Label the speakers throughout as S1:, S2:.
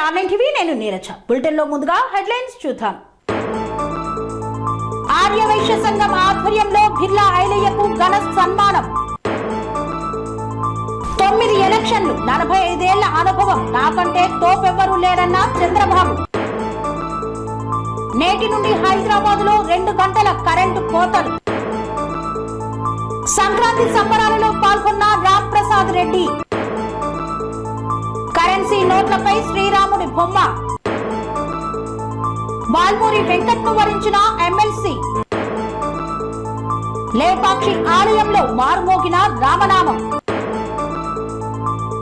S1: స్టార్9 TV నేను Neeraja. Bulletin లో ముందుగా హెడ్లైన్స్ చూద్దాం. ఆర్యవైశ్య సంఘం ఆధ్వర్యంలో బిర్లా ఐలయ్యకు ఘన సన్మానం. 9 ఎలక్షన్లు, 45 ఏళ్ల అనుభవం, నాకంటే తోపెవ్వరూ లేరన్న చంద్రబాబు. నేటి నుండి హైదరాబాద్ లో 2 గంటల కరెంటు కోతలు. సంక్రాంతి సంబరాలలో పాల్గొన్న రామ్ ప్రసాద్ రెడ్డి. కరెన్సీ నోట్లపై శ్రీరాముడి బొమ్మ. బాల్మూరి వెంకట్ను వరించిన ఎమ్మెల్సీ. లేపాక్షి ఆలయంలో మారుమోగిన రామనామం.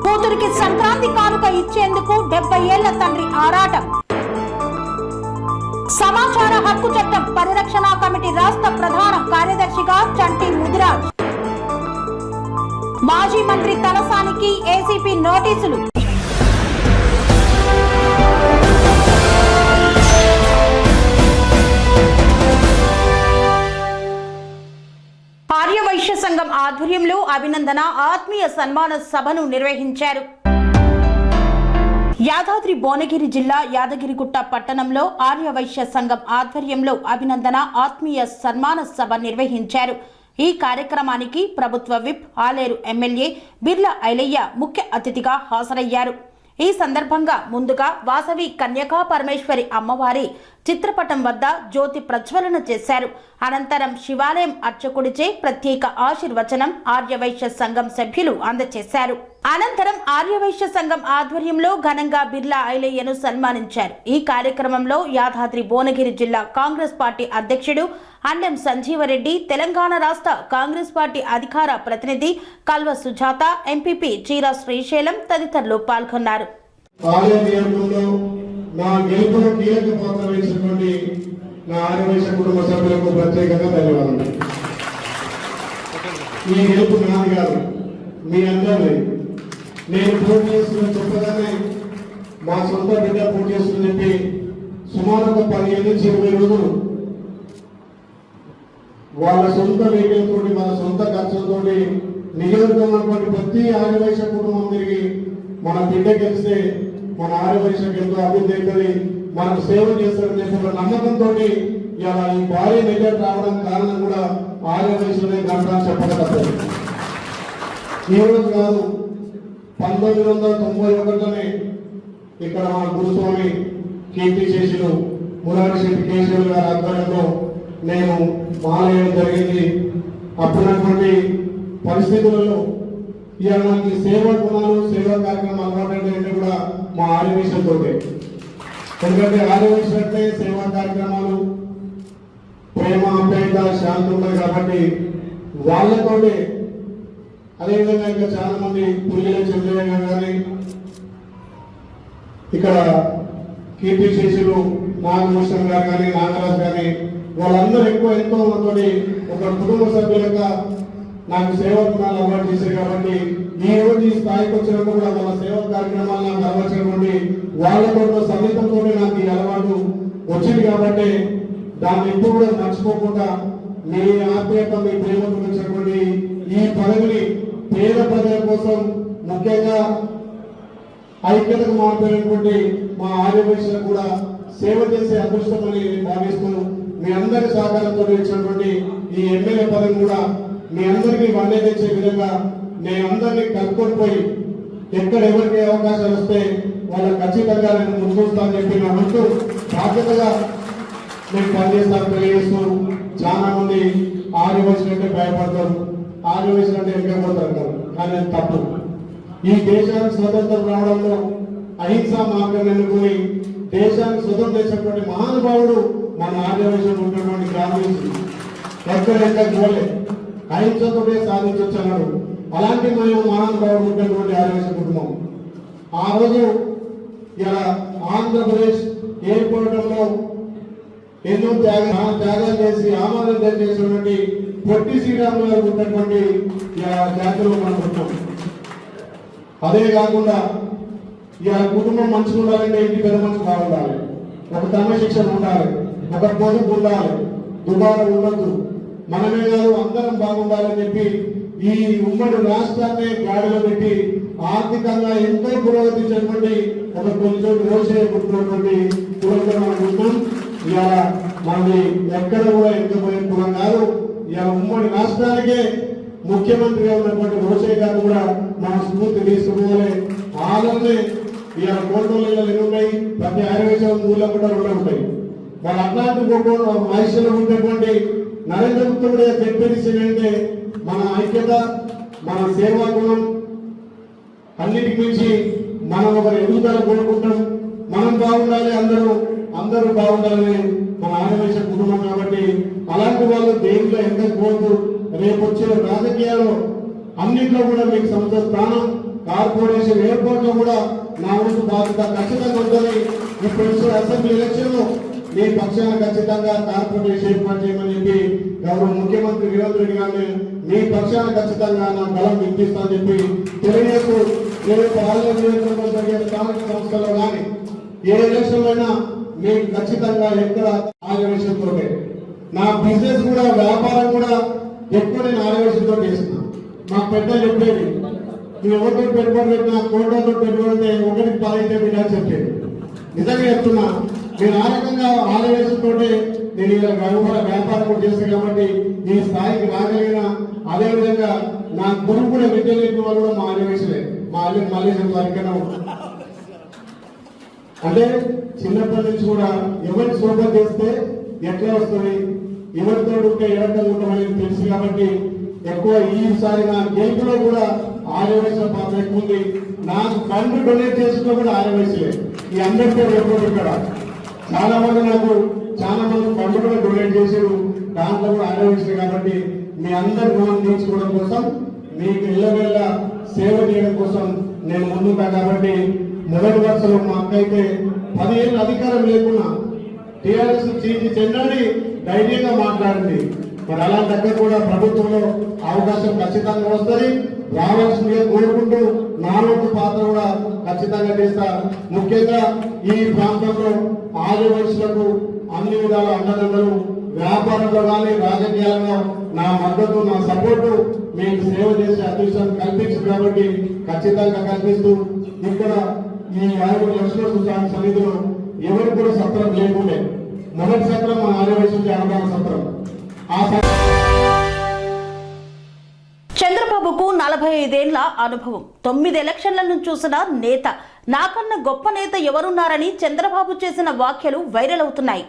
S1: కూతురికి సంక్రాంతి కానుక ఇచ్చేందుకు 70 ఏళ్ల తండ్రి ఆరాటం. సమాచార హక్కు చట్టం పరిరక్షణ కమిటీ రాష్ట్ర ప్రధాన కార్యదర్శిగా చంటి ముదిరాజ్. మాజీ మంత్రి తలసానికి ఏసీపీ నోటీసులు. ఆర్యవైశ్య సంఘం ఆధ్వర్యంలో అభినందన ఆత్మీయ సన్మాన సభను నిర్వహించారు. యాదాద్రి భువనగిరి జిల్లా యాదగిరిగుట్ట పట్టణంలో ఆర్యవైశ్య సంఘం ఆధ్వర్యంలో అభినందన ఆత్మీయ సన్మాన సభ నిర్వహించారు. ఈ కార్యక్రమానికి ప్రభుత్వ విప్ ఆలేరు ఎమ్మెల్యే బిర్లా ఐలయ్య ముఖ్య అతిథిగా హాజరయ్యారు. ఈ సందర్భంగా ముందుగా వాసవి కన్యకా పరమేశ్వరి అమ్మవారి చిత్రపటం వద్ద జ్యోతి ప్రజ్వలన చేశారు. అనంతరం శివాలయం అర్చకుడిచే ప్రత్యేక ఆశీర్వచనం ఆర్యవైశ్య సంఘం సభ్యులు అందజేశారు. అనంతరం ఆర్యవైశ్య సంఘం ఆధ్వర్యంలో ఘనంగా బిర్లా ఐలయ్యను సన్మానించారు. ఈ కార్యక్రమంలో యాదాద్రి భువనగిరి జిల్లా కాంగ్రెస్ పార్టీ అధ్యక్షుడు అన్నెం సంజీవరెడ్డి, తెలంగాణ రాష్ట్ర కాంగ్రెస్ పార్టీ అధికార ప్రతినిధి కల్వ సుజాత, ఎంపీపీ చీరా శ్రీశైలం తదితరులు పాల్గొన్నారు.
S2: నా గెలుపులో కీలక పాత్ర వహించినటువంటి నా ఆర్యవైశ్య కుటుంబ సభ్యులకు ప్రత్యేకంగా ధన్యవాదాలు. ఈ గెలుపు నాది కాదు, మీ అందరినీ. నేను పోటీ చేస్తున్న చెప్పగానే మా సొంత బిడ్డ పోటీ చేస్తుందని చెప్పి సుమారు 15 నుంచి 20 రోజులు వాళ్ళ సొంత వెహికల్ తోటి, వాళ్ళ సొంత ఖర్చులతోటి నియోజకవర్గంలో ప్రతి ఆర్యవైశ్య కుటుంబం తిరిగి మన బిడ్డ గెలిస్తే మన ఆర్యవైశ్యకు ఎంతో అభివృద్ధి అవుతుంది, మనకు సేవ చేస్తారని చెప్పి ఒక నమ్మకంతో ఇలా ఈ భారీ మెజార్టీ రావడానికి కారణం కూడా ఆర్యవైశ్యులే గంటని చెప్పగలుగుతారు. ఈ రోజు కాదు, 1991లోనే ఇక్కడ మన గురుస్వామి కీర్తి శేషులు మురారి శెట్టి కేశవులు గారి ఆధ్వర్యంలో నేను మాలయం జరిగింది. అప్పుడున్నటువంటి పరిస్థితులలో ఇవాళ మనకి సేవా గుణాలు, సేవా కార్యక్రమాలు అలవాటు కూడా మా ఆర్యవైశ్యంతో. ఎందుకంటే ఆర్యవైశ్యం అంటే సేవా కార్యక్రమాలు, ప్రేమ, ఆప్యాయత, శాంతి ఉన్నాయి కాబట్టి వాళ్ళతోటే. అదేవిధంగా ఇంకా చాలా మంది పుల్లిల చంద్రయ్య కానీ, ఇక్కడ కీర్తి శేషులు నాగభూషణ్ గారు కానీ, నాగరాజు కానీ, వాళ్ళందరూ ఎంతో మంది ఒక కుటుంబ సభ్యులుగా నాకు సేవా గుణాలు అలవాటు చేశారు. కాబట్టి ఈ రోజు ఈ స్థాయికి వచ్చినప్పుడు కూడా వాళ్ళ సేవా కార్యక్రమాలు నాకు అలవాటు వాళ్ళతో సన్నిహితంతో నాకు ఈ అలవాటు వచ్చింది. కాబట్టి దాన్ని ఎప్పుడు కూడా మర్చిపోకుండా మీ ఆత్మీయత, మీ ప్రేమ గురించినటువంటి ఈ పదవిని పేద ప్రజల కోసం, ముఖ్యంగా ఐక్యతకు మారిపోయినటువంటి మా ఆర్యవైశ్యులకు కూడా సేవ చేసే అదృష్టమని భావిస్తూ మీ అందరి సహకారంతో ఇచ్చినటువంటి ఈ ఎమ్మెల్యే పదవి కూడా మీ అందరికీ వన్నే తెచ్చే విధంగా నేను అందరినీ కలుపుకొని పోయి ఎక్కడ ఎవరికి అవకాశాలు వస్తే వాళ్ళకి ఖచ్చితంగా నేను ముందుస్తానని చెప్పి నా ముందు బాధ్యతగా నేను పనిచేస్తాను తెలియజేస్తూ. చాలా మంది ఆర్యవైశ్యులు అంటే భయపడతారు, ఆర్యవైశ్యులు అంటే వెనకపోతారు, కానీ తప్పు. ఈ దేశానికి స్వతంత్రం రావడంలో అహింసా మార్గం ఎన్నుకుని దేశానికి స్వతంత్రం చేసినటువంటి మహానుభావుడు మన ఆర్యవైశ్యులు ఉన్నటువంటి గ్రామీణులు. ఎక్కడ పోలే, అహింసతోటే సాధించవచ్చు అన్నాడు. అలాంటి మేము మహానుభావుడు ఉన్నటువంటి ఆర్యవైశ్య కుటుంబం. ఆ రోజు ఇలా ఆంధ్రప్రదేశ్ ఏర్పడటంలో ఎన్నో త్యాగాలు చేసి ఆమోదం చేసినటువంటి పొట్టి శ్రీరాములు గారు ఉన్నటువంటి జాతిలో మనం ఉంటాం. అదే కాకుండా ఇలా కుటుంబం మంచిగా ఉండాలంటే ఇంటి పెద్ద మనిషి బాగుండాలి, ఒక క్రమశిక్షణ ఉండాలి, ఒక పొదుపు ఉండాలి, దుబారా ఉండద్దు. మనమే కాదు అందరం బాగుండాలని చెప్పి ఈ ఉమ్మడి రాష్ట్రాన్ని గాడిలో పెట్టి ఆర్థికంగా ఎంతో పురోగతించినటువంటి ఒక కొంచెం రోషే పుట్టినటువంటి కులంలో మనం ఉన్నాం. ఇలా మనది ఎక్కడ కూడా ఎంతపోయిన కులం కాదు. ఇలా ఉమ్మడి రాష్ట్రానికే ముఖ్యమంత్రిగా ఉన్నటువంటి రోషే గారు కూడా మన స్ఫూర్తి తీసుకోవాలి. ఆలోనే ఇలా కోటలు ఉన్నాయి, ప్రతి ఆయుర్వేదం ఊళ్ళో కూడా ఉంటాయి. వాళ్ళ అట్లాంటి వయసులో ఉన్నటువంటి నరేంద్ర గుప్తుడు చెప్పేసి ఏంటంటే మన ఐక్యత, మన సేవా గుణం, అన్నిటికి మించి మనం ఒకరు ఎదుగుదల కోరుకుంటాం. మనం బాగుండాలి, అందరూ బాగుండాలని మన ఆదివేశ కుటుంబం. కాబట్టి అలాంటి వాళ్ళు దేంట్లో ఎంత పోతూ రేపు వచ్చే రాజకీయాల్లో అన్నింటిలో కూడా మీకు సంస్థ స్థానం, కార్పొరేషన్ ఏర్పాట్లో కూడా నా వంతు బాధ్యత ఖచ్చితంగా ఉంటుంది. ఇప్పుడు అసెంబ్లీ ఎలక్షన్ లో మీ పక్షాన ఖచ్చితంగా కార్పొరేషన్ ఏర్పాటు చేయమని చెప్పి గౌరవ ముఖ్యమంత్రి రేవంత్ రెడ్డి గారిని మీ పక్షాన ఖచ్చితంగా నా బలం వినిపిస్తానని చెప్పి తెలియజేస్తూ, రేపు ఆంధ్రప్రదేశ్లో జరిగే స్థానిక సంస్థల్లో కానీ ఏ ఎలక్షన్ అయినా మీకు ఖచ్చితంగా ఎక్కడ ఆదివేశంతో నా బిజినెస్ కూడా వ్యాపారం కూడా ఎక్కువ నేను ఆదివేశంతో చేస్తున్నాను. మాకు పెద్దలు చెప్పేది, నువ్వు ఎవరితో పెట్టుబడి పెట్టినా కోట్లతో పెట్టుబడి ఒకరికి 10 బిడ్డ చెప్పేది. నిజంగా చెప్తున్నా, నేను ఆ రకంగా ఆదివేశంతో నేను ఇలా వ్యాపారం కూడా చేస్తాను. కాబట్టి ఈ స్థాయికి రాగలిగిన, అదేవిధంగా నా గురువు కూడా విద్యలేని వాళ్ళు కూడా మా ఆదివేశలే, మా మల్లేశ్వరం వారికైనా అంటే చిన్నప్పటి నుంచి కూడా ఎవరి శోభ చేస్తే ఎట్లా వస్తుంది, ఎవరితో ఉంటే ఎవరితో ఉంటామని తెలుసు. కాబట్టి ఎక్కువ ఈసారి నా గెలుపులో కూడా ఆదివేశం పాత్ర ఎక్కువ ఉంది. నాకు ఫండ్ డొనేట్ చేసిన కూడా ఆదివేశలే. ఈ అందరితో ఎప్పుడు ఇక్కడ చాలా మంది ఫండ్ కూడా డొనేట్ చేసారు, దాంట్లో కూడా ఆదివేశలే. కాబట్టి మీ అందరి రుణం తీర్చుకోవడం కోసం, మీకు ఇళ్ళ సేవ చేయడం కోసం నేను ముందుంటా. కాబట్టి మొదటి వరుసలో మా అక్క అయితే 10 ఏళ్ళు అధికారం లేకున్నా టీఆర్ఎస్ చీచి చెందని ధైర్యంగా మాట్లాడింది. మరి అలాంటి అక్కడ కూడా ప్రభుత్వంలో అవకాశం ఖచ్చితంగా వస్తుంది, రావాల్సిందిగా కోరుకుంటూ నా వంతు పాత్ర కూడా ఖచ్చితంగా చేస్తా. ముఖ్యంగా ఈ ప్రాంతంలో ఆదివాసులకు అన్ని విధాల అండదండలు, వ్యాపారంలో కానీ రాజకీయాల్లో నా మద్దతు, నా సపోర్టు, మీకు సేవ చేసే అదృష్టం కల్పించింది. కాబట్టి ఖచ్చితంగా కల్పిస్తూ ఇక్కడ ఈ 5 లక్షల స్వామి సన్నిధిలో ఎవరు కూడా సత్రం లేకుండే. మొదటి సత్రం మన ఆదివాసీ అనుభవ సత్రం.
S1: చంద్రబాబుకు 45 ఏళ్ల అనుభవం, 9 ఎలక్షన్లను చూసిన నేత. నాకన్నా గొప్ప నేత ఎవరున్నారని చంద్రబాబు చేసిన వ్యాఖ్యలు వైరల్ అవుతున్నాయి.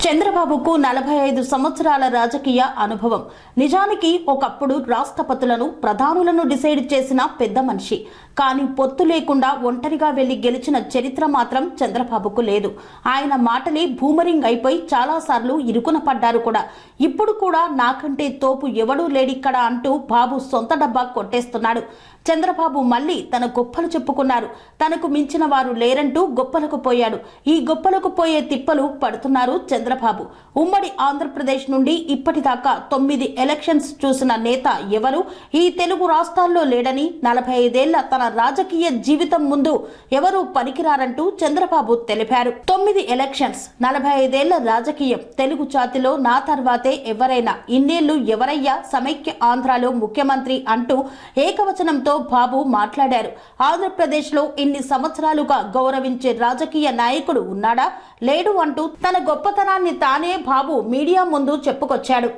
S1: చంద్రబాబుకు 45 సంవత్సరాల రాజకీయ అనుభవం. నిజానికి ఒకప్పుడు రాష్ట్రపతులను, ప్రధానులను డిసైడ్ చేసిన పెద్ద మనిషి. కానీ పొత్తు లేకుండా ఒంటరిగా వెళ్లి గెలిచిన చరిత్ర మాత్రం చంద్రబాబుకు లేదు. ఆయన మాటలే బూమరింగ్ అయిపోయి చాలాసార్లు ఇరుకున పడ్డారు కూడా. ఇప్పుడు కూడా నాకంటే తోపు ఎవడూ లేడిక్కడ అంటూ బాబు సొంత డబ్బా కొట్టేస్తున్నాడు. చంద్రబాబు మళ్ళీ తన గొప్పలు చెప్పుకున్నారు. తనకు మించిన వారు లేరంటూ గొప్పలకు పోయాడు. ఈ గొప్పలకు పోయే తిప్పలు పడుతున్నారు చంద్రబాబు. ఉమ్మడి ఆంధ్రప్రదేశ్ నుండి ఇప్పటిదాకా 9 ఎలక్షన్స్ చూసిన నేత ఎవరు ఈ తెలుగు రాష్ట్రాల్లో లేడని, 45 ఏళ్ల తన రాజకీయ జీవితం ముందు ఎవరూ పనికిరారంటూ చంద్రబాబు తెలిపారు. 9 ఎలక్షన్స్, 45 ఏళ్ల రాజకీయం, తెలుగు జాతిలో నా తర్వాతే ఎవరైనా, ఇన్నేళ్లు ఎవరయ్యా సమైక్య ఆంధ్రాలో ముఖ్యమంత్రి అంటూ ఏకవచనంతో బాబు మాట్లాడారు. ఆంధ్రప్రదేశ్ లో ఇన్ని సంవత్సరాలుగా గౌరవించే రాజకీయ నాయకుడు ఉన్నాడా, లేడు అంటూ తన గొప్పతనాన్ని తానే బాబు మీడియా ముందు చెప్పుకొచ్చాడు.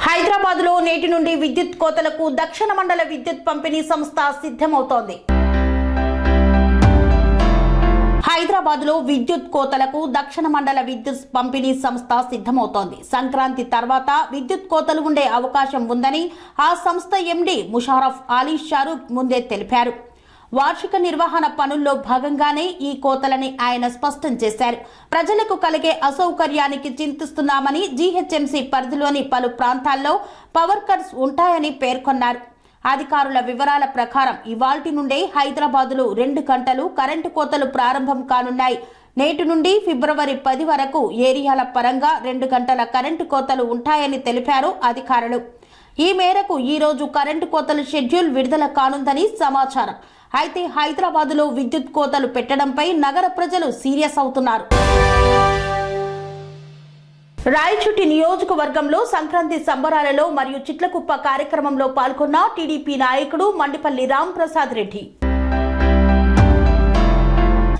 S1: హైదరాబాద్ లో నేటి నుండి విద్యుత్ కోతలకు దక్షిణ మండల విద్యుత్ పంపిణీ సంస్థ సిద్ధమవుతోంది. హైదరాబాద్ లో విద్యుత్ కోతలకు దక్షిణ మండల విద్యుత్ పంపిణీ సంస్థ సిద్ధమవుతోంది. సంక్రాంతి తర్వాత విద్యుత్ కోతలు ఉండే అవకాశం ఉందని ఆ సంస్థ ఎండీ ముషారఫ్ అలీ షారూక్ ముందే తెలిపారు. వార్షిక నిర్వహణ పనుల్లో భాగంగానే ఈ కోతలని ఆయన స్పష్టం చేశారు. ప్రజలకు కలిగే అసౌకర్యానికి చింతిస్తున్నామని, జీహెచ్ఎంసీ పరిధిలోని పలు ప్రాంతాల్లో పవర్ కట్స్ ఉంటాయని పేర్కొన్నారు. అధికారుల వివరాల ప్రకారం ఇవాల్టి నుండే హైదరాబాదులో 2 గంటలు కరెంటు కోతలు ప్రారంభం కానున్నాయి. నేటి నుండి ఫిబ్రవరి 10 వరకు ఏరియాల పరంగా 2 గంటల కరెంటు కోతలు ఉంటాయని తెలిపారు అధికారులు. ఈ మేరకు ఈ రోజు కరెంటు కోతల షెడ్యూల్ విడుదల కానుందని సమాచారం. అయితే హైదరాబాదులో విద్యుత్ కోతలు పెట్టడంపై నగర ప్రజలు సీరియస్ అవుతున్నారు. రాయచోటి నియోజకవర్గంలో సంక్రాంతి సంబరాలలో మరియు చిట్లకుప్ప కార్యక్రమంలో పాల్గొన్న టీడీపీ నాయకుడు మండిపల్లి రాంప్రసాద్ రెడ్డి.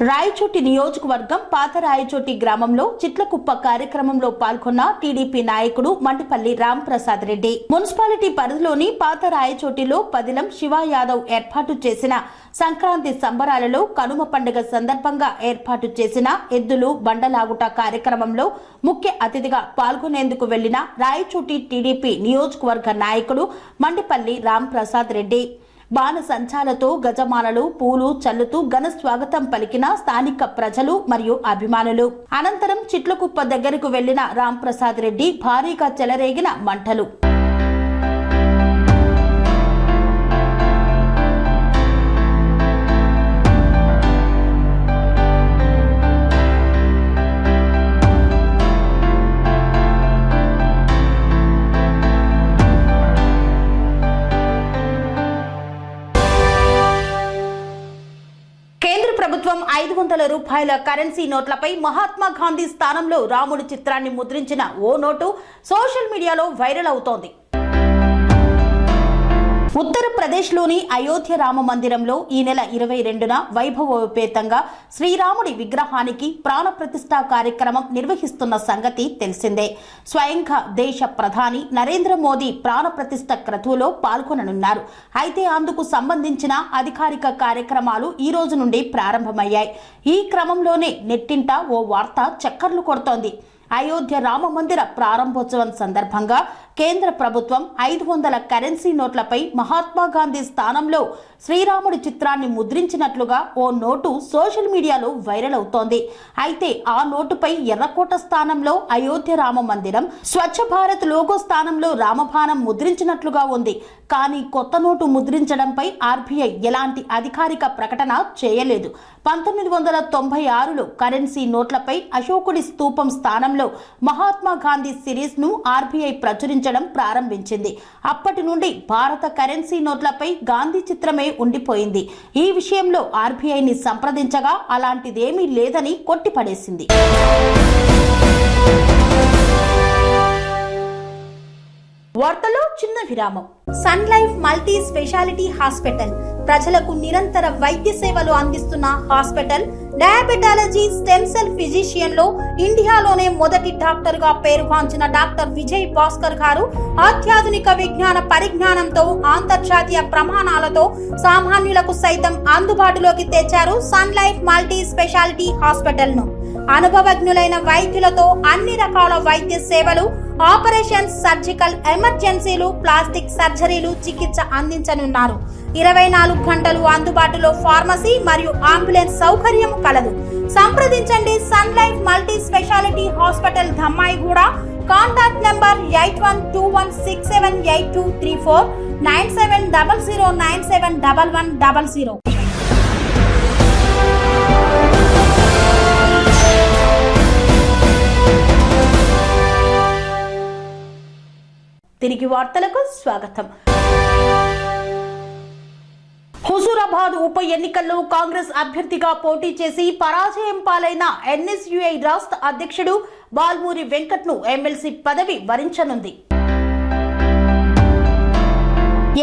S1: రాయచోటి నియోజకవర్గం పాత రాయచోటి గ్రామంలో చిట్లకుప్ప కార్యక్రమంలో పాల్గొన్న టీడీపీ నాయకుడు మండిపల్లి రాంప్రసాద్ రెడ్డి. మున్సిపాలిటీ పరిధిలోని పాత రాయచోటిలో పదిలం శివ యాదవ్ ఏర్పాటు చేసిన సంక్రాంతి సంబరాలలో కనుమ పండుగ సందర్భంగా ఏర్పాటు చేసిన ఎద్దులు బండలాగుట కార్యక్రమంలో ముఖ్య అతిథిగా పాల్గొనేందుకు వెళ్లిన రాయచోటి టీడీపీ నియోజకవర్గ నాయకుడు మండిపల్లి రాంప్రసాద్ రెడ్డి బాణసంచాలతో గజమాలలు పూలు చల్లుతూ ఘన స్వాగతం పలికిన స్థానిక ప్రజలు మరియు అభిమానులు. అనంతరం చిట్లకుప్ప దగ్గరకు వెళ్లిన రాంప్రసాద్ రెడ్డి భారీగా చెలరేగిన మంటలు. ప్రభుత్వం 500 రూపాయల కరెన్సీ నోట్లపై మహాత్మా గాంధీ స్థానంలో రాముడి చిత్రాన్ని ముద్రించిన ఓ నోటు సోషల్ మీడియాలో వైరల్ అవుతోంది. ఉత్తరప్రదేశ్లోని అయోధ్య రామ మందిరంలో ఈ నెల 22న వైభవోపేతంగా శ్రీరాముడి విగ్రహానికి ప్రాణ ప్రతిష్ఠా కార్యక్రమం నిర్వహిస్తున్న సంగతి తెలిసిందే. స్వయంగా దేశ ప్రధాని నరేంద్ర మోదీ ప్రాణ ప్రతిష్ఠ క్రతువులో పాల్గొననున్నారు. అయితే అందుకు సంబంధించిన అధికారిక కార్యక్రమాలు ఈ రోజు నుండి ప్రారంభమయ్యాయి. ఈ క్రమంలోనే నెట్టింట ఓ వార్త చక్కర్లు కొడుతోంది. అయోధ్య రామ మందిర ప్రారంభోత్సవం సందర్భంగా కేంద్ర ప్రభుత్వం 500 కరెన్సీ నోట్లపై మహాత్మా గాంధీ స్థానంలో శ్రీరాముడి చిత్రాన్ని ముద్రించినట్లుగా ఓ నోటు సోషల్ మీడియాలో వైరల్ అవుతోంది. అయితే ఆ నోటుపై ఎర్రకోట స్థానంలో అయోధ్య రామ మందిరం, స్వచ్ఛ భారత్ లోగో స్థానంలో రామబాణం ముద్రించినట్లుగా ఉంది. కానీ కొత్త నోటు ముద్రించడంపై ఆర్బీఐ ఎలాంటి అధికారిక ప్రకటన చేయలేదు. 1996లో కరెన్సీ నోట్లపై అశోకుడి స్తూపం స్థానంలో మహాత్మా గాంధీ సిరీస్ ను ఆర్బీఐ ప్రచురించడం ప్రారంభించింది. అప్పటి నుండి భారత కరెన్సీ నోట్లపై గాంధీ చిత్రమే ఉండిపోయింది. ఈ విషయంలో ఆర్బీఐని సంప్రదించగా అలాంటిదేమీ లేదని కొట్టిపడేసింది. వార్తలో చిన్న విరామం. Sun Life Multi Speciality Hospital ప్రజలకు నిరంతర వైద్య సేవలు అందిస్తున్న hospital. Diabetology, stem cell physician లో ఇండియాలోనే మొదటి డాక్టర్ గా పేరుగాంచిన డాక్టర్ విజయ్ భాస్కర్ గారు అత్యాధునిక విజ్ఞాన పరిజ్ఞానంతో అంతర్జాతీయ ప్రమాణాలతో సామాన్యులకు సైతం అందుబాటులోకి తెచ్చారు Sun Life Multi Speciality Hospital ను. అనుభవజ్ఞులైన వైద్యులతో అన్ని రకాల వైద్య సేవలు, ఆపరేషన్స్, సర్జికల్ ఎమర్జెన్సీలు, ప్లాస్టిక్ సర్జరీలు, చికిత్స అందించనున్నారు. 24 గంటలు అందుబాటులో ఫార్మసీ మరియు అంబులెన్స్ సౌకర్యం కలదు. సంప్రదించండి Sun Life Multi Speciality Hospital, Dhammaiguda. Contact number 8121678234 9700971100. తిరిగి వార్తలకు స్వాగతం. హుజూరాబాద్ ఉప ఎన్నికల్లో కాంగ్రెస్ అభ్యర్థిగా పోటీ చేసి పరాజయం పాలైన ఎన్ఎస్యుఐ రాష్ట్ర అధ్యక్షుడు బాల్మూరి వెంకట్ ను ఎమ్మెల్సీ పదవి వరించనుంది.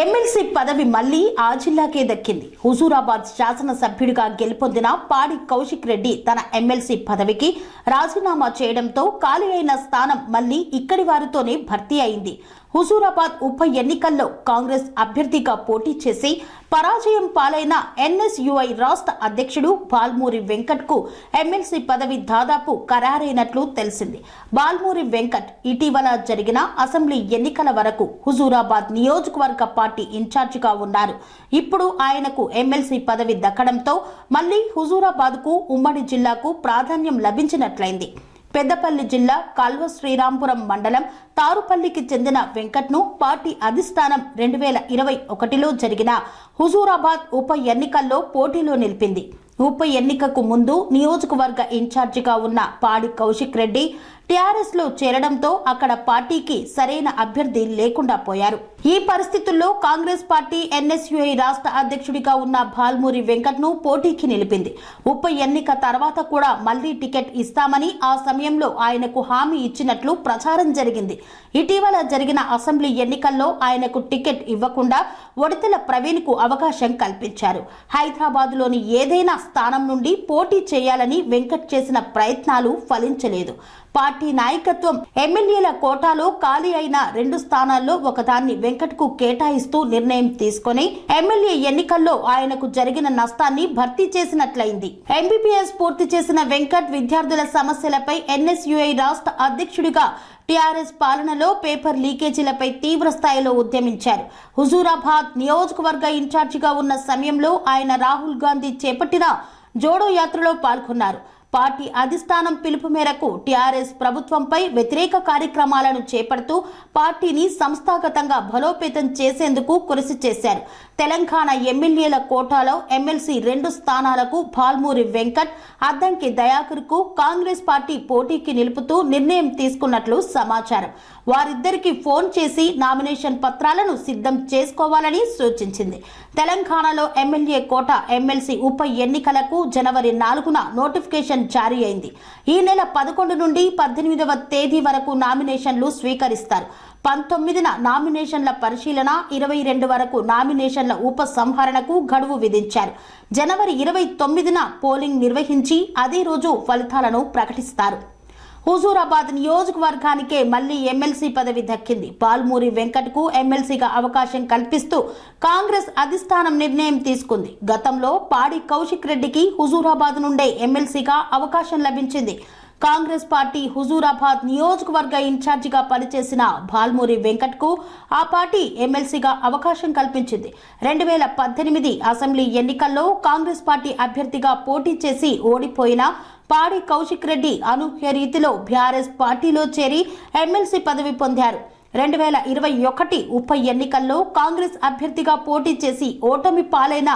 S1: ఎమ్మెల్సీ పదవి మళ్లీ ఆ జిల్లాకే దక్కింది. హుజూరాబాద్ శాసనసభ్యుడిగా గెలుపొందిన పాడి కౌశిక్ రెడ్డి తన ఎమ్మెల్సీ పదవికి రాజీనామా చేయడంతో ఖాళీ అయిన స్థానం మళ్లీ ఇక్కడి వారితోనే భర్తీ అయింది. హుజూరాబాద్ ఉప ఎన్నికల్లో కాంగ్రెస్ అభ్యర్థిగా పోటీ చేసి పరాజయం పాలైన ఎన్ఎస్యుఐ రాష్ట్ర అధ్యక్షుడు బాల్మూరి వెంకట్ కు ఎమ్మెల్సీ పదవి దాదాపు ఖరారైనట్లు తెలిసింది. బాల్మూరి వెంకట్ ఇటీవల జరిగిన అసెంబ్లీ ఎన్నికల వరకు హుజూరాబాద్ నియోజకవర్గ పార్టీ ఇన్ఛార్జిగా ఉన్నారు. ఇప్పుడు ఆయనకు ఎమ్మెల్సీ పదవి దక్కడంతో మళ్లీ హుజూరాబాద్ కు ఉమ్మడి జిల్లాకు ప్రాధాన్యం లభించినట్లయింది. పెద్దపల్లి జిల్లా కల్వ శ్రీరాంపురం మండలం తారుపల్లికి చెందిన వెంకట్ను పార్టీ అధిష్టానం 2021లో జరిగిన హుజూరాబాద్ ఉప ఎన్నికల్లో పోటీలో నిలిపింది. ఉప ఎన్నికకు ముందు నియోజకవర్గ ఇన్ఛార్జిగా ఉన్న పాడి కౌశిక్ రెడ్డి టీఆర్ఎస్ లో చేరడంతో అక్కడ పార్టీకి సరైన అభ్యర్థి లేకుండా పోయారు. ఈ పరిస్థితుల్లో కాంగ్రెస్ పార్టీ ఎన్ఎస్యుఐ రాష్ట్ర అధ్యక్షుడిగా ఉన్న భాల్మూరి వెంకట్ను పోటీకి నిలిపింది. ఉప ఎన్నిక తర్వాత కూడా మళ్లీ టికెట్ ఇస్తామని ఆ సమయంలో ఆయనకు హామీ ఇచ్చినట్లు ప్రచారం జరిగింది. ఇటీవల జరిగిన అసెంబ్లీ ఎన్నికల్లో ఆయనకు టికెట్ ఇవ్వకుండా ఒడితెల ప్రవీణ్ కు అవకాశం కల్పించారు. హైదరాబాద్ లోని ఏదైనా స్థానం నుండి పోటీ చేయాలని వెంకట్ చేసిన ప్రయత్నాలు ఫలించలేదు. పార్టీ నాయకత్వం ఎమ్మెల్యేల కోటాలో ఖాళీ అయిన 2 స్థానాల్లో ఒకదాన్ని వెంకట్ కు కేటాయిస్తూ నిర్ణయం తీసుకుని ఎమ్మెల్యే ఎన్నికల్లో ఆయనకు జరిగిన నష్టాన్ని భర్తీ చేసినట్లయింది. ఎంబీబీఎస్ పూర్తి చేసిన వెంకట్ విద్యార్థుల సమస్యలపై ఎన్ఎస్యుఐ రాష్ట్ర అధ్యక్షుడిగా టీఆర్ఎస్ పాలనలో పేపర్ లీకేజీలపై తీవ్ర స్థాయిలో ఉద్యమించారు. హుజూరాబాద్ నియోజకవర్గ ఇన్ఛార్జిగా ఉన్న సమయంలో ఆయన రాహుల్ గాంధీ చేపట్టిన జోడో యాత్రలో పాల్గొన్నారు. పార్టీ అధిష్టానం పిలుపు మేరకు టీఆర్ఎస్ ప్రభుత్వంపై వ్యతిరేక కార్యక్రమాలను చేపడుతూ పార్టీని సంస్థాగతంగా బలోపేతం చేసేందుకు కృషి చేశారు. తెలంగాణ ఎమ్మెల్యేల కోటాలో ఎమ్మెల్సీ 2 స్థానాలకు భాల్మూరి వెంకట్, అద్దంకి దయాకర్ కు కాంగ్రెస్ పార్టీ పోటీకి నిలుపుతూ నిర్ణయం తీసుకున్నట్లు సమాచారం. వారిద్దరికి ఫోన్ చేసి నామినేషన్ పత్రాలను సిద్ధం చేసుకోవాలని సూచించింది. తెలంగాణలో ఎమ్మెల్యే కోట ఎమ్మెల్సీ ఉప ఎన్నికలకు జనవరి 4న నోటిఫికేషన్ జారీ అయింది. ఈ నెల 11 నుండి 18వ తేదీ వరకు నామినేషన్లు స్వీకరిస్తారు. 19న నామినేషన్ల పరిశీలన, 22 వరకు నామినేషన్ల ఉపసంహరణకు గడువు విధించారు. జనవరి 29న పోలింగ్ నిర్వహించి అదే రోజు ఫలితాలను ప్రకటిస్తారు. హుజూరాబాద్ నియోజకవర్గానికే మళ్లీ ఎమ్మెల్సీ పదవి దక్కింది. భాల్మూరి వెంకట్ కు ఎమ్మెల్సీగా అవకాశం కల్పిస్తూ కాంగ్రెస్ అధిష్టానం నిర్ణయం తీసుకుంది. గతంలో పాడి కౌశిక్ రెడ్డికి హుజూరాబాద్ నుండే ఎమ్మెల్సీగా అవకాశం లభించింది. కాంగ్రెస్ పార్టీ హుజూరాబాద్ నియోజకవర్గ ఇన్ఛార్జిగా పనిచేసిన భాల్మూరి వెంకట్ కు ఆ పార్టీ ఎమ్మెల్సీగా అవకాశం కల్పించింది. 2018 అసెంబ్లీ ఎన్నికల్లో కాంగ్రెస్ పార్టీ అభ్యర్థిగా పోటీ చేసి ఓడిపోయిన పాడి కౌశిక్ రెడ్డి అనూహ్య రీతిలో బీఆర్ఎస్ పార్టీలో చేరి ఎమ్మెల్సీ పదవి పొందారు. 2021 ఉప ఎన్నికల్లో కాంగ్రెస్ అభ్యర్థిగా పోటీ చేసి ఓటమి పాలైన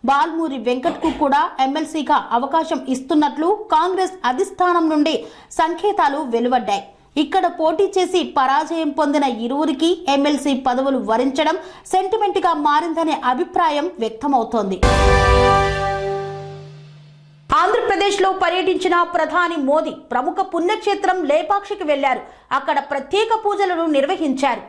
S1: భాల్మూరి వెంకట్ కు కూడా ఎమ్మెల్సీగా అవకాశం ఇస్తున్నట్లు కాంగ్రెస్ అధిష్టానం నుండి సంకేతాలు వెలువడ్డాయి. ఇక్కడ పోటీ చేసి పరాజయం పొందిన ఇరువురికి ఎమ్మెల్సీ పదవులు వరించడం సెంటిమెంట్ గా మారిందనే అభిప్రాయం వ్యక్తమవుతోంది. ఆంధ్రప్రదేశ్లో పర్యటించిన ప్రధాని మోదీ ప్రముఖ పుణ్యక్షేత్రం లేపాక్షికి వెళ్లారు. అక్కడ ప్రత్యేక పూజలను నిర్వహించారు.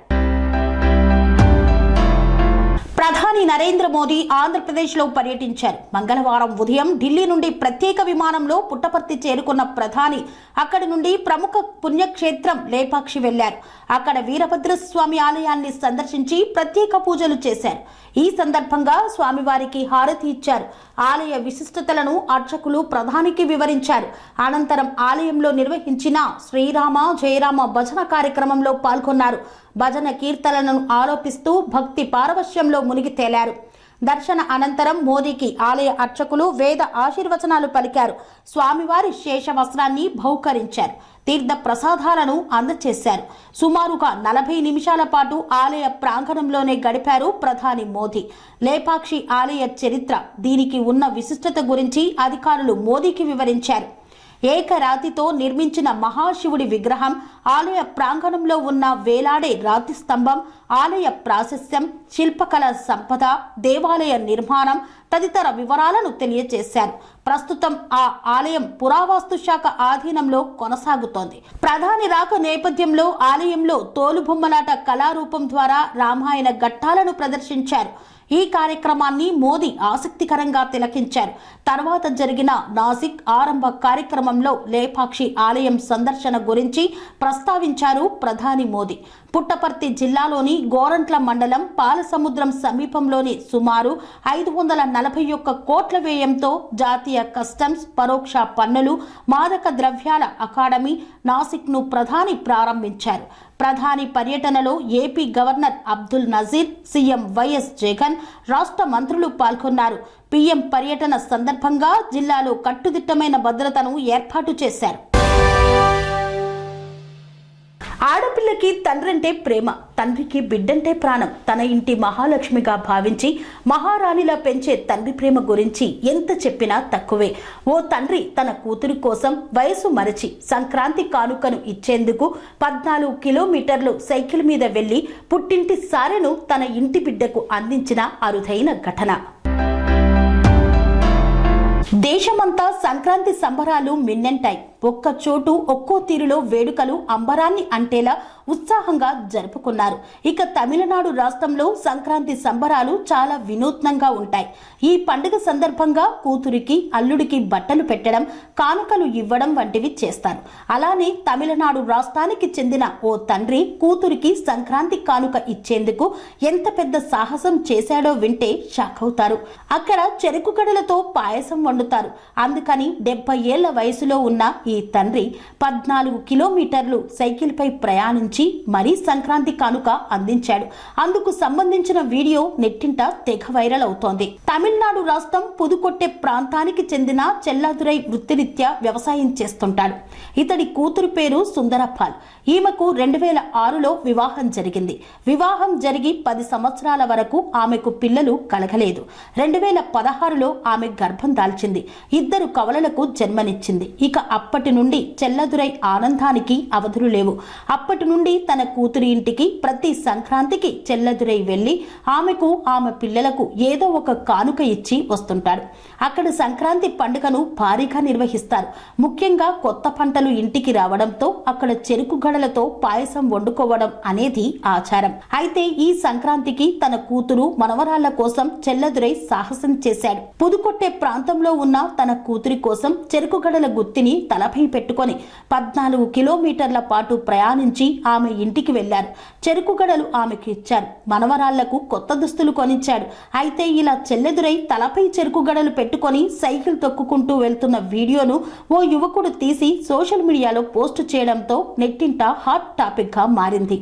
S1: ప్రధాని నరేంద్ర మోదీ ఆంధ్రప్రదేశ్లో పర్యటించారు. మంగళవారం ఉదయం ఢిల్లీ నుండి ప్రత్యేక విమానంలో పుట్టపర్తి చేరుకున్న ప్రధాని అక్కడి నుండి ప్రముఖ పుణ్యక్షేత్రం లేపాక్షి వెళ్లారు. అక్కడ వీరభద్రస్వామి ఆలయాన్ని సందర్శించి ప్రత్యేక పూజలు చేశారు. ఈ సందర్భంగా స్వామివారికి హారతి ఇచ్చారు. ఆలయ విశిష్టతలను అర్చకులు ప్రధానికి వివరించారు. అనంతరం ఆలయంలో నిర్వహించిన శ్రీరామ జయరామ భజన కార్యక్రమంలో పాల్గొన్నారు. భజన కీర్తనలను ఆరోపిస్తూ భక్తి పారవశ్యంలో మునిగి తేలారు. దర్శన అనంతరం మోదీకి ఆలయ అర్చకులు వేద ఆశీర్వచనాలు పలికారు. స్వామివారి శేష వస్త్రాన్ని బహుకరించారు. తీర్థ ప్రసాదాలను అందజేశారు. సుమారుగా 40 నిమిషాల పాటు ఆలయ ప్రాంగణంలోనే గడిపారు ప్రధాని మోదీ. లేపాక్షి ఆలయ చరిత్ర, దీనికి ఉన్న విశిష్టత గురించి అధికారులు మోదీకి వివరించారు. ఏకరాతితో నిర్మించిన మహాశివుడి విగ్రహం, ఆలయ ప్రాంగణంలో ఉన్న వేలాడే రాతి స్తంభం, ఆలయ ప్రాశస్త్యం, శిల్పకళ సంపద, దేవాలయ నిర్మాణం తదితర వివరాలను తెలియజేశారు. ప్రస్తుతం ఆ ఆలయం పురావస్తు శాఖ ఆధీనంలో కొనసాగుతోంది. ప్రధాని రాక నేపథ్యంలో ఆలయంలో తోలుబొమ్మలాట కళారూపం ద్వారా రామాయణ ఘట్టాలను ప్రదర్శించారు. ఈ కార్యక్రమాన్ని మోదీ ఆసక్తికరంగా తిలకించారు. తర్వాత జరిగిన నాసిక్ ఆరంభ కార్యక్రమంలో లేపాక్షి ఆలయం సందర్శన గురించి ప్రస్తావించారు ప్రధాని మోదీ. పుట్టపర్తి జిల్లాలోని గోరంట్ల మండలం పాలసముద్రం సమీపంలోని సుమారు 541 కోట్ల వ్యయంతో జాతీయ కస్టమ్స్, పరోక్ష పన్నులు, మాదక ద్రవ్యాల అకాడమీ నాసిక్ ను ప్రధాని ప్రారంభించారు. ప్రధాని పర్యటనలో AP governor Abdul Nazeer, CM YS Jagan, రాష్ట్ర మంత్రులు పాల్గొన్నారు. పీఎం పర్యటన సందర్భంగా జిల్లాలో కట్టుదిట్టమైన భద్రతను ఏర్పాటు చేశారు. ఆడపిల్లకి తండ్రంటే ప్రేమ, తండ్రికి బిడ్డంటే ప్రాణం. తన ఇంటి మహాలక్ష్మిగా భావించి మహారాణిలా పెంచే తండ్రి ప్రేమ గురించి ఎంత చెప్పినా తక్కువే. ఓ తండ్రి తన కూతురి కోసం వయసు మరచి సంక్రాంతి కానుకను ఇచ్చేందుకు 14 కిలోమీటర్లు సైకిల్ మీద వెళ్లి పుట్టింటి సారెను తన ఇంటి బిడ్డకు అందించిన అరుదైన ఘటన. దేశమంతా సంక్రాంతి సంబరాలు మిన్నెంటాయి. ఒక్క చోటు ఒక్కో తీరులో వేడుకలు అంబరాన్ని అంటేలా ఉత్సాహంగా జరుపుకున్నారు. ఇక తమిళనాడు రాష్ట్రంలో సంక్రాంతి సంబరాలు చాలా వినూత్నంగా ఉంటాయి. ఈ పండుగ సందర్భంగా కూతురికి అల్లుడికి బట్టలు పెట్టడం, కానుకలు ఇవ్వడం వంటివి చేస్తారు. అలానే తమిళనాడు రాష్ట్రానికి చెందిన ఓ తండ్రి కూతురికి సంక్రాంతి కానుక ఇచ్చేందుకు ఎంత పెద్ద సాహసం చేశాడో వింటే షాక్ అవుతారు. అక్కడ చెరుకు గడలతో పాయసం వండుతారు. అందుకని 70 ఏళ్ల వయసులో ఉన్న ఈ తండ్రి 14 కిలోమీటర్లు సైకిల్ పై ప్రయాణించి మరీ సంక్రాంతి కానుక అందించాడు. అందుకు సంబంధించిన వీడియో నెట్టింట తెగ వైరల్ అవుతోంది. తమిళనాడు రాష్ట్రం పుదుకొట్టె ప్రాంతానికి చెందిన చెల్లాదురై వృత్తిరీత్యా వ్యవసాయం చేస్తుంటాడు. ఇతడి కూతురు పేరు సుందరపాల్. ఈమెకు 2006లో వివాహం జరిగింది. వివాహం జరిగి 10 సంవత్సరాల వరకు ఆమెకు పిల్లలు కలగలేదు. 2016లో ఆమె గర్భం దాల్చింది. 2 కవలలకు జన్మనిచ్చింది. ఇక అప్పటి నుండి చెల్లదురై ఆనందానికి అవధులు లేవు. అప్పటి నుండి తన కూతురి ఇంటికి ప్రతి సంక్రాంతికి చెల్లదురై వెళ్లి ఆమెకు ఆమె పిల్లలకు ఏదో ఒక కానుక ఇచ్చి వస్తుంటాడు. అక్కడ సంక్రాంతి పండుగను భారీగా నిర్వహిస్తారు. ముఖ్యంగా కొత్త పంటలు ఇంటికి రావడంతో అక్కడ చెరుకు గడలతో పాయసం వండుకోవడం అనేది ఆచారం. అయితే ఈ సంక్రాంతికి తన కూతురు మనవరాళ్ల కోసం చెల్లదురై సాహసం చేశాడు. పుదుకొట్టే ప్రాంతంలో ఉన్న తన కూతురి కోసం చెరుకు గడల గుత్తిని తలపై పెట్టుకొని 14 కిలోమీటర్ల పాటు ప్రయాణించి ఆమె ఇంటికి వెళ్లారు. చెరుకు గడలు ఆమెకు ఇచ్చారు. మనవరాళ్లకు కొత్త దుస్తులు కొనిచ్చాడు. అయితే ఇలా చెల్లెదురై తలపై చెరుకు గడలు పెట్టుకొని సైకిల్ తొక్కుకుంటూ వెళ్తున్న వీడియోను ఓ యువకుడు తీసి సోషల్ మీడియాలో పోస్టు చేయడంతో నెట్టింట హాట్ టాపిక్ గా మారింది.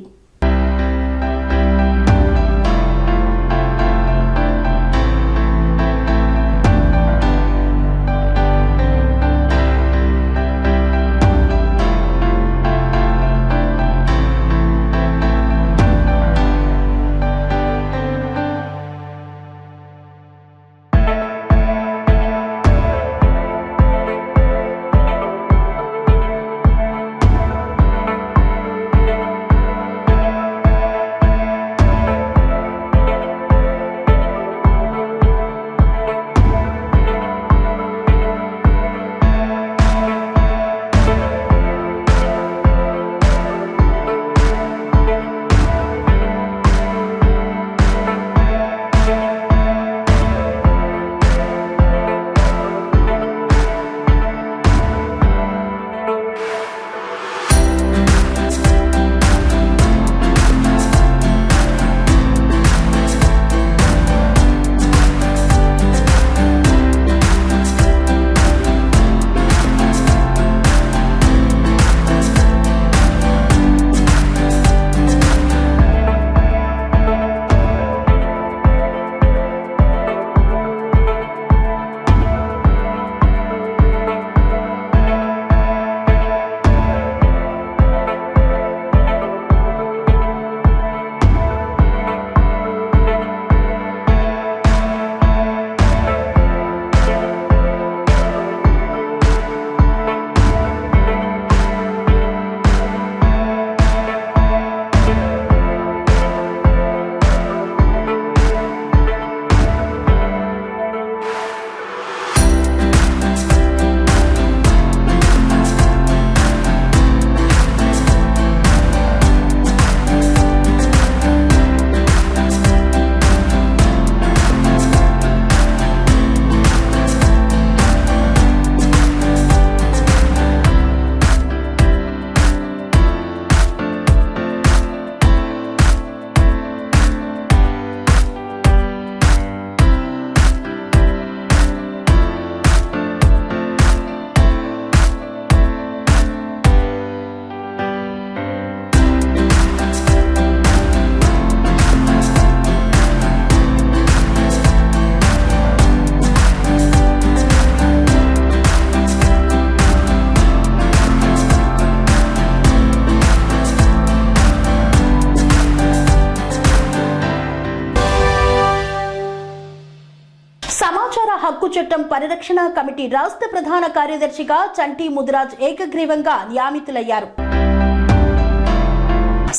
S1: చట్టం పరిరక్షణ కమిటీ రాష్ట్ర ప్రధాన కార్యదర్శిగా చంటి ముదిరాజ్ ఏకగ్రీవంగా నియమితులయ్యారు.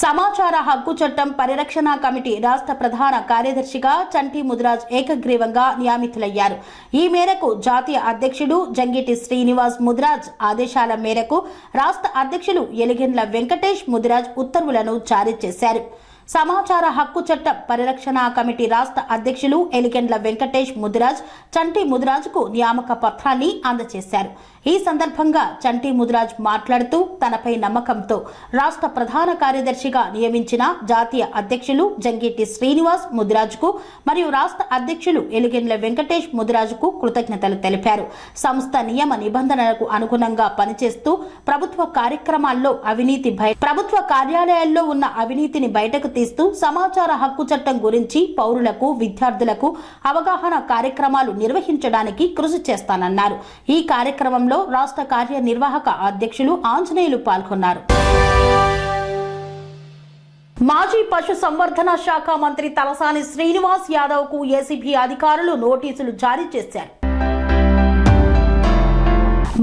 S1: సమాచార హక్కు చట్టం పరిరక్షణ కమిటీ రాష్ట్ర ప్రధాన కార్యదర్శిగా చంటి ముదిరాజ్ ఏకగ్రీవంగా నియమితులయ్యారు. ఈ మేరకు జాతీయ అధ్యక్షుడు జంగిటి శ్రీనివాస్ ముదిరాజ్ ఆదేశాల మేరకు రాష్ట్ర అధ్యక్షులు ఎలిగెండ్ల వెంకటేష్ ముదిరాజ్ ఉత్తర్వులను జారీ చేశారు. సమాచార హక్కు చట్టం పరిరక్షణ కమిటీ రాష్ట్ర అధ్యక్షులు ఎలిగెండ్ల వెంకటేష్ ముదిరాజ్ చంటి ముదిరాజ్కు నియామక పత్రాన్ని అందజేశారు. ఈ సందర్భంగా చంటి ముదిరాజ్ మాట్లాడుతూ తనపై నమ్మకంతో రాష్ట్ర ప్రధాన కార్యదర్శిగా నియమించిన జాతీయ అధ్యక్షులు జంగిటి శ్రీనివాస్ ముదిరాజ్కు మరియు రాష్ట్ర అధ్యక్షులు ఎలిగెండ్ల వెంకటేష్ ముదిరాజ్కు కృతజ్ఞతలు తెలిపారు. సంస్థ నియమ నిబంధనలకు అనుగుణంగా పనిచేస్తూ ప్రభుత్వ కార్యాలయాల్లో ఉన్న అవినీతిని బయటకు తీస్తూ సమాచార హక్కు చట్టం గురించి పౌరులకు విద్యార్థులకు అవగాహన కార్యక్రమాలు నిర్వహించడానికి కృషి చేస్తానన్నారు. ఈ కార్యక్రమంలో రాష్ట్ర కార్యనిర్వాహక అధ్యక్షులు ఆంజనేయులు పాల్గొన్నారు. మాజీ పశు సంవర్ధన శాఖ మంత్రి తలసాని శ్రీనివాస్ యాదవ్ కు ఏసీబీ అధికారులు నోటీసులు జారీ చేశారు.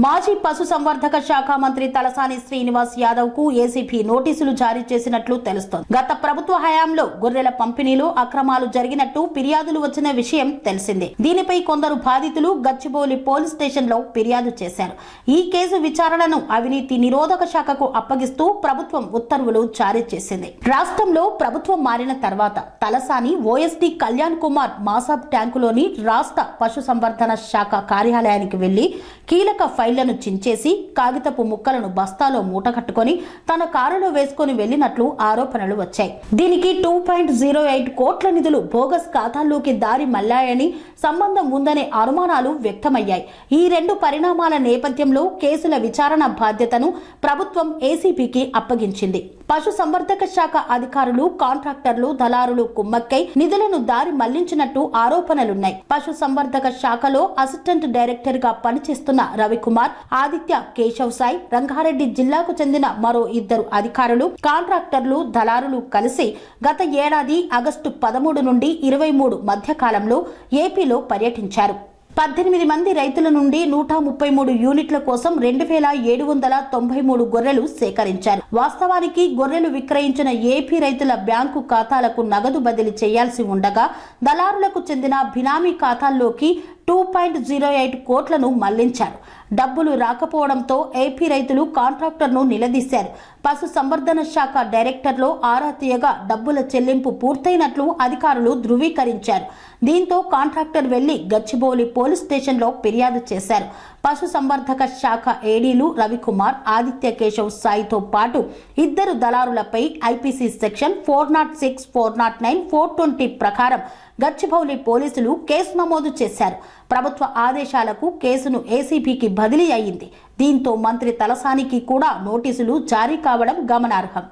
S1: మాజీ పశు సంవర్ధక శాఖ మంత్రి తలసాని శ్రీనివాస్ యాదవ్ కు ఏసీబీ నోటీసులు జారీ చేసినట్లు తెలుస్తోంది. గత ప్రభుత్వ హయాంలో గొర్రెల పంపిణీలో అక్రమాలు జరిగినట్టు ఫిర్యాదులు వచ్చిన విషయం తెలిసిందే. దీనిపై కొందరు బాధితులు గచ్చిబౌలి పోలీస్ స్టేషన్ లో ఫిర్యాదు చేశారు. ఈ కేసు విచారణను అవినీతి నిరోధక శాఖకు అప్పగిస్తూ ప్రభుత్వం ఉత్తర్వులు జారీ చేసింది. రాష్ట్రంలో ప్రభుత్వం మారిన తర్వాత తలసాని ఓఎస్డీ కళ్యాణ్ కుమార్ మాసాబ్ ట్యాంకులోని రాష్ట్ర పశు సంవర్ధన శాఖ కార్యాలయానికి వెళ్లి కీలక ఫైళ్లను చించేసి కాగితపు ముక్కలను బస్తాలో మూటకట్టుకొని తన కారులో వేసుకుని వెళ్లినట్లు ఆరోపణలు వచ్చాయి. దీనికి 2.08 కోట్ల నిధులు బోగస్ ఖాతాల్లోకి దారి మళ్లాయని సంబంధం ఉందనే అనుమానాలు వ్యక్తమయ్యాయి. ఈ రెండు పరిణామాల నేపథ్యంలో కేసుల విచారణ బాధ్యతను ప్రభుత్వం ఏసీబీకి అప్పగించింది. పశు సంవర్ధక శాఖ అధికారులు కాంట్రాక్టర్లు దళారులు కుమ్మక్కై నిధులను దారి మళ్లించినట్టు ఆరోపణలున్నాయి. పశు సంవర్ధక శాఖలో అసిస్టెంట్ డైరెక్టర్ గా పనిచేస్తున్న రవికుమార్, ఆదిత్య, కేశవ్ సాయి, రంగారెడ్డి జిల్లాకు చెందిన మరో 2 అధికారులు కాంట్రాక్టర్లు దళారులు కలిసి గత ఏడాది ఆగస్టు 13 నుండి 23 మధ్య కాలంలో ఏపీలో పర్యటించారు. 18 మంది రైతుల నుండి 133 యూనిట్ల కోసం 2793 గొర్రెలు సేకరించారు. వాస్తవానికి గొర్రెలు విక్రయించిన ఏపీ రైతుల బ్యాంకు ఖాతాలకు నగదు బదిలీ చేయాల్సి ఉండగా దళారులకు చెందిన బినామీ ఖాతాల్లోకి 2.08 కోట్లను మళ్లించారు. డబ్బులు రాకపోవడంతో ఏపీ రైతులు కాంట్రాక్టర్ను నిలదీశారు. పశు సంవర్ధన శాఖ డైరెక్టర్లో ఆరా తీయగా డబ్బుల చెల్లింపు పూర్తయినట్లు అధికారులు ధృవీకరించారు. దీంతో కాంట్రాక్టర్ వెళ్లి గచ్చిబౌలి పోలీస్ స్టేషన్లో ఫిర్యాదు చేశారు. పశు సంవర్ధక శాఖ ఏడీలు రవికుమార్, ఆదిత్య, కేశవ్ సాయితో పాటు 2 దళారులపై ఐపీసీ సెక్షన్ 406, 409, 420 ప్రకారం గచ్చిబౌలి పోలీసులు కేసు నమోదు చేశారు. ప్రభుత్వ ఆదేశాలకు కేసును ఏసీబీకి బదిలీ అయింది. దీంతో మంత్రి తలసానికి కూడా నోటీసులు జారీ కావడం గమనార్హం.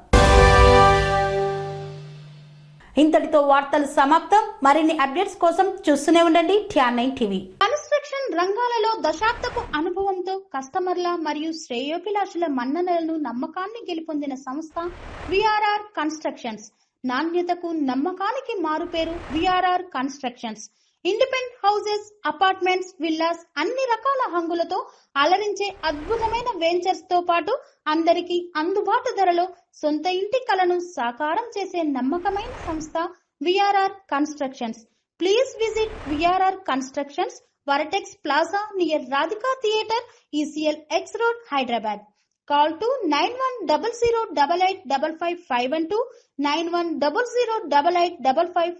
S1: ఇంతటితో వార్తలు సమాప్తం. మరిన్ని అప్డేట్స్ కోసం చూస్తూనే ఉండండి TR9 టీవీ. కన్స్ట్రక్షన్ రంగాలలో దశాబ్దపు అనుభవంతో కస్టమర్ల మరియు శ్రేయోభిలాషుల మన్ననలను నమ్మకాన్ని గెలుపొందిన సంస్థ VRR కన్స్ట్రక్షన్స్. నాణ్యతకు నమ్మకానికి మారుపేరు VRR constructions. Independent houses, apartments, villas అన్ని రకాల హంగులతో అలరించే అద్భుతమైన వెంచర్స్ తో పాటు అందరికీ అందుబాటు ధరలో సొంత ఇంటి కలను సాకారం చేసే నమ్మకమైన సంస్థ VRR constructions. Please visit VRR constructions, వరటెక్స్ plaza near Radhika theatre, ECL X Road, Hyderabad. Call to 910088555512, 9100885555.